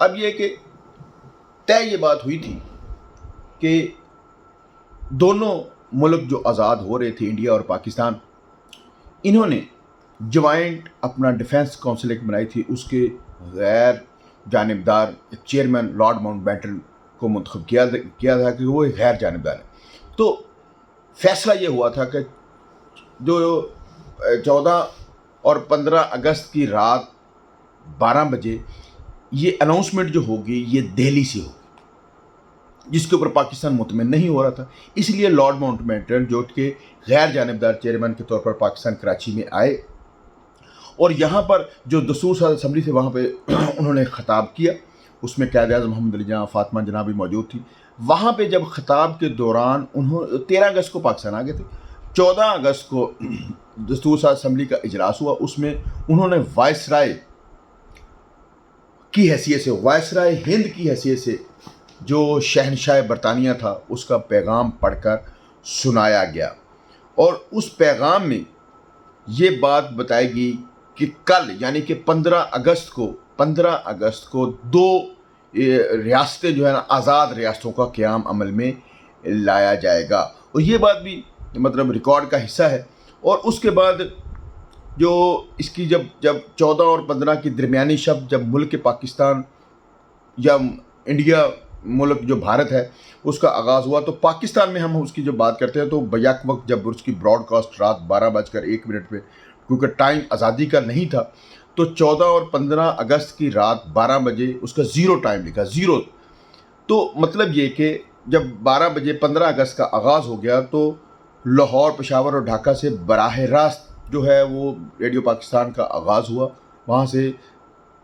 اب یہ کہ طے یہ بات ہوئی تھی کہ دونوں ملک جو آزاد ہو رہے تھے انڈیا اور پاکستان، انہوں نے جوائنٹ اپنا ڈیفنس کونسل ایک بنائی تھی، اس کے غیر جانبدار چیئرمین لارڈ ماؤنٹ بیٹن کو منتخب کیا تھا کہ وہ غیر جانبدار ہے۔ تو فیصلہ یہ ہوا تھا کہ جو 14 اور 15 اگست کی رات 12 بجے یہ اناؤنسمنٹ جو ہوگی یہ دہلی سے ہوگی، جس کے اوپر پاکستان مطمئن نہیں ہو رہا تھا۔ اس لیے لارڈ ماؤنٹ بیٹن جو کہ غیر جانبدار چیئرمین کے طور پر پاکستان کراچی میں آئے، اور یہاں پر جو دستور ساز اسمبلی تھے وہاں پہ انہوں نے خطاب کیا، اس میں قائد اعظم محمد علی جناح، فاطمہ جناح بھی موجود تھی۔ وہاں پہ جب خطاب کے دوران 13 اگست کو پاکستان آ گئے تھے، 14 اگست کو دستور ساز اسمبلی کا اجلاس ہوا، اس میں انہوں نے وائس رائے کی حیثیت سے، وائس رائے ہند کی حیثیت سے جو شہنشاہ برطانیہ تھا اس کا پیغام پڑھ کر سنایا گیا، اور اس پیغام میں یہ بات بتائی گئی کہ کل یعنی کہ 15 اگست کو 2 ریاستیں جو ہے نا آزاد ریاستوں کا قیام عمل میں لایا جائے گا، اور یہ بات بھی مطلب ریکارڈ کا حصہ ہے۔ اور اس کے بعد جو اس کی جب 14 اور 15 کی درمیانی شب جب ملک پاکستان یا انڈیا ملک جو بھارت ہے اس کا آغاز ہوا، تو پاکستان میں ہم اس کی جب بات کرتے ہیں تو بیک وقت جب اس کی براڈ کاسٹ رات 12:01 پہ، کیونکہ ٹائم آزادی کا نہیں تھا، تو 14 اور 15 اگست کی رات 12 بجے اس کا 0 ٹائم لکھا، 0۔ تو مطلب یہ کہ جب 12 بجے 15 اگست کا آغاز ہو گیا تو لاہور، پشاور اور ڈھاکہ سے براہ راست جو ہے وہ ریڈیو پاکستان کا آغاز ہوا۔ وہاں سے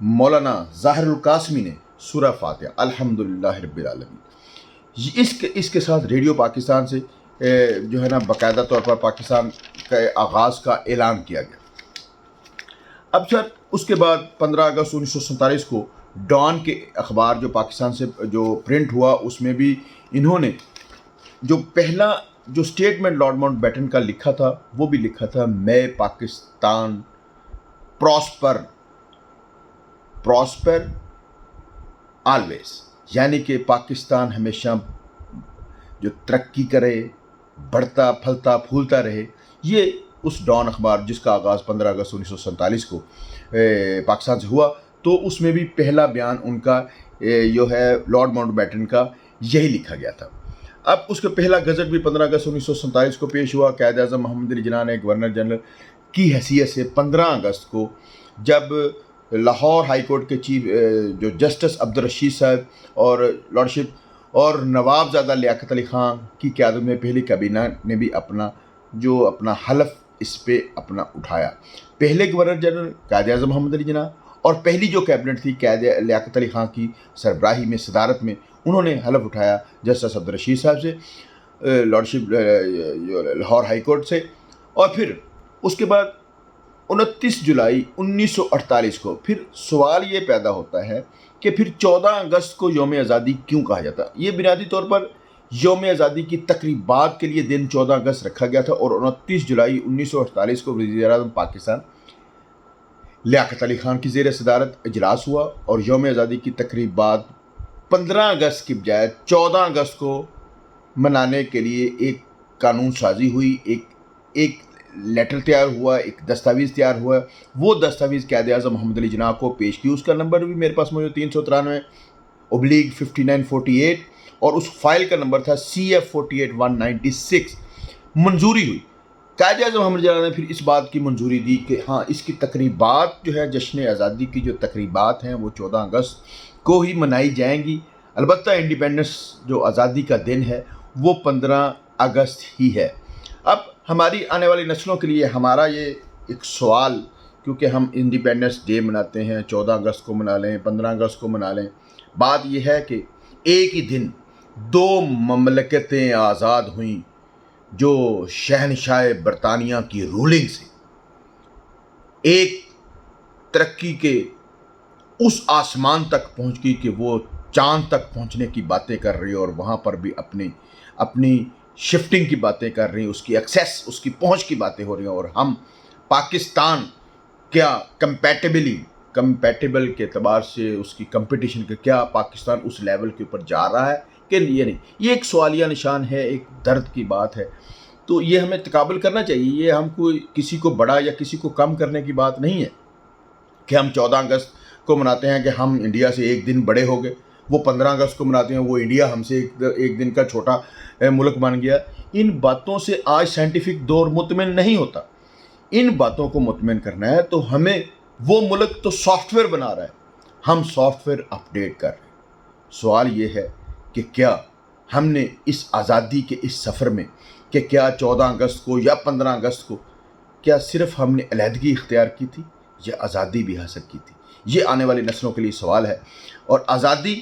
مولانا ظاہر القاسمی نے سورہ فاتحہ الحمدللہ رب العالمین، اس کے ساتھ ریڈیو پاکستان سے جو ہے نا باقاعدہ طور پر پاکستان کا آغاز کا اعلان کیا گیا۔ اب سر اس کے بعد 15 اگست 1947 کو ڈان کے اخبار جو پاکستان سے جو پرنٹ ہوا، اس میں بھی انہوں نے جو پہلا جو سٹیٹمنٹ لارڈ ماؤنٹ بیٹن کا لکھا تھا وہ بھی لکھا تھا، میں پاکستان پراسپر آلویز، یعنی کہ پاکستان ہمیشہ جو ترقی کرے، بڑھتا پھلتا پھولتا رہے۔ یہ اس ڈان اخبار جس کا آغاز 15 اگست 1947 کو پاکستان سے ہوا، تو اس میں بھی پہلا بیان ان کا جو ہے لارڈ ماؤنٹ بیٹن کا یہی لکھا گیا تھا۔ اب اس کا پہلا گزٹ بھی 15 اگست 1947 کو پیش ہوا۔ قائد اعظم محمد علی جناح نے گورنر جنرل کی حیثیت سے 15 اگست کو جب لاہور ہائی کورٹ کے چیف جو جسٹس عبدالرشید صاحب اور لارڈشپ اور نواب زادہ لیاقت علی خان کی قیادت میں پہلی کابینہ نے بھی اپنا حلف اس پہ اپنا اٹھایا۔ پہلے گورنر جنرل قائد اعظم محمد علی جناح اور پہلی جو کیبنٹ تھی قائد لیاقت علی خان کی سربراہی میں، صدارت میں، انہوں نے حلف اٹھایا جسٹس عبدالرشید صاحب سے، لارڈشپ لاہور ہائی کورٹ سے، اور پھر اس کے بعد 29 جولائی 1948 کو پھر سوال یہ پیدا ہوتا ہے کہ پھر 14 اگست کو یوم آزادی کیوں کہا جاتا؟ یہ بنیادی طور پر یوم آزادی کی تقریبات کے لیے دن 14 اگست رکھا گیا تھا، اور 29 جولائی 1948 کو وزیر اعظم پاکستان لیاقت علی خان کی زیر صدارت اجلاس ہوا، اور یوم آزادی کی تقریبات 15 اگست کی بجائے 14 اگست کو منانے کے لیے ایک قانون سازی ہوئی، ایک لیٹر تیار ہوا، ایک دستاویز تیار ہوا۔ وہ دستاویز قائد اعظم محمد علی جناح کو پیش کی، اس کا نمبر بھی میرے پاس موجود 393/5948، اور اس فائل کا نمبر تھا CF 48196۔ منظوری ہوئی، قائد اعظم محمد علی جناح نے پھر اس بات کی منظوری دی کہ ہاں اس کی تقریبات جو ہے جشن آزادی کی جو تقریبات ہیں وہ 14 اگست کو ہی منائی جائیں گی، البتہ انڈیپینڈنس جو آزادی کا دن ہے وہ 15 اگست ہی ہے۔ اب ہماری آنے والی نسلوں کے لیے ہمارا یہ ایک سوال، کیونکہ ہم انڈیپینڈنس ڈے مناتے ہیں، 14 اگست کو منا لیں، 15 اگست کو منا لیں، بات یہ ہے کہ ایک ہی دن 2 مملکتیں آزاد ہوئیں جو شہنشاہ برطانیہ کی رولنگ سے، ایک ترقی کے اس آسمان تک پہنچ گئی کہ وہ چاند تک پہنچنے کی باتیں کر رہی ہے، اور وہاں پر بھی اپنی شفٹنگ کی باتیں کر رہی ہیں، اس کی ایکسیس، اس کی پہنچ کی باتیں ہو رہی ہیں، اور ہم پاکستان کیا کمپیٹیبلی کمپیٹیبل کے اعتبار سے اس کی کمپٹیشن کے کیا پاکستان اس لیول کے اوپر جا رہا ہے کہ یہ نہیں، یہ ایک سوالیہ نشان ہے، ایک درد کی بات ہے. تو یہ ہمیں تقابل کرنا چاہیے. یہ ہم کو کسی کو بڑا یا کسی کو کم کرنے کی بات نہیں ہے کہ ہم 14 اگست کو مناتے ہیں کہ ہم انڈیا سے ایک دن بڑے ہو گئے، وہ 15 اگست کو مناتے ہیں وہ انڈیا ہم سے ایک دن کا چھوٹا ملک بن گیا. ان باتوں سے آج سائنٹیفک دور مطمئن نہیں ہوتا. ان باتوں کو مطمئن کرنا ہے تو ہمیں، وہ ملک تو سافٹ ویئر بنا رہا ہے، ہم سافٹ ویئر اپڈیٹ کر رہے ہیں. سوال یہ ہے کہ کیا ہم نے اس آزادی کے اس سفر میں، کہ کیا 14 اگست کو یا 15 اگست کو کیا صرف ہم نے علیحدگی اختیار کی تھی یا آزادی بھی حاصل کی تھی؟ یہ آنے والی نسلوں کے لیے سوال ہے. اور آزادی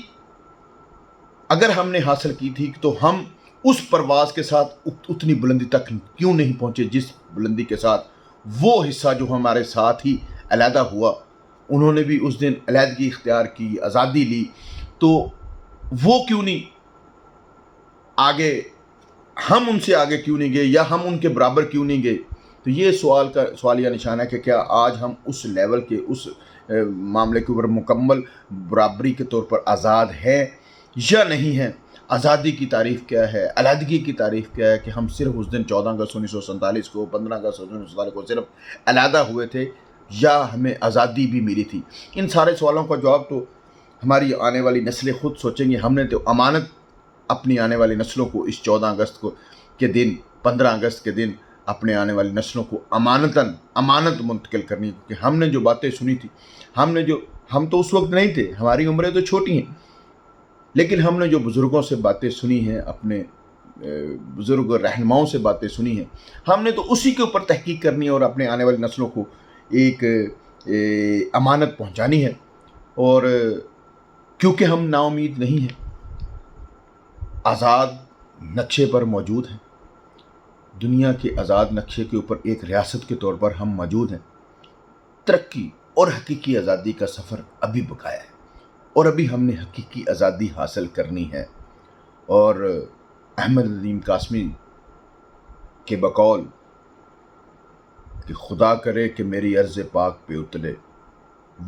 اگر ہم نے حاصل کی تھی تو ہم اس پرواز کے ساتھ اتنی بلندی تک کیوں نہیں پہنچے جس بلندی کے ساتھ وہ حصہ جو ہمارے ساتھ ہی علیحدہ ہوا، انہوں نے بھی اس دن علیحدگی اختیار کی، آزادی لی، تو وہ کیوں نہیں آگے، ہم ان سے آگے کیوں نہیں گئے یا ہم ان کے برابر کیوں نہیں گئے؟ تو یہ سوالیہ نشان ہے کہ کیا آج ہم اس لیول کے، اس معاملے کے اوپر مکمل برابری کے طور پر آزاد ہیں یا نہیں ہیں؟ آزادی کی تعریف کیا ہے، علیحدگی کی تعریف کیا ہے کہ ہم صرف اس دن 14 اگست 1947 کو، 15 اگست 1947 کو صرف علیحدہ ہوئے تھے یا ہمیں آزادی بھی ملی تھی؟ ان سارے سوالوں کا جواب تو ہماری آنے والی نسلیں خود سوچیں گی. ہم نے تو امانت اپنی آنے والی نسلوں کو اس 14 اگست کو کے دن، 15 اگست کے دن اپنے آنے والی نسلوں کو امانت منتقل کرنی ہے. کیونکہ ہم نے جو باتیں سنی تھی، ہم تو اس وقت نہیں تھے، ہماری عمریں تو چھوٹی ہیں، لیکن ہم نے جو بزرگوں سے باتیں سنی ہیں، اپنے بزرگ رہنماؤں سے باتیں سنی ہیں، ہم نے تو اسی کے اوپر تحقیق کرنی ہے اور اپنے آنے والی نسلوں کو ایک امانت پہنچانی ہے. اور کیونکہ ہم نا امید نہیں ہیں، آزاد نقشے پر موجود ہیں، دنیا کے آزاد نقشے کے اوپر ایک ریاست کے طور پر ہم موجود ہیں. ترقی اور حقیقی آزادی کا سفر ابھی بقایا ہے اور ابھی ہم نے حقیقی آزادی حاصل کرنی ہے. اور احمد ندیم قاسمی کے بقول کہ خدا کرے کہ میری عرض پاک پہ اترے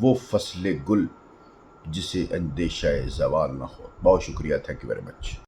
وہ فصل گل جسے اندیشہ زوال نہ ہو. بہت شکریہ. Thank you very much.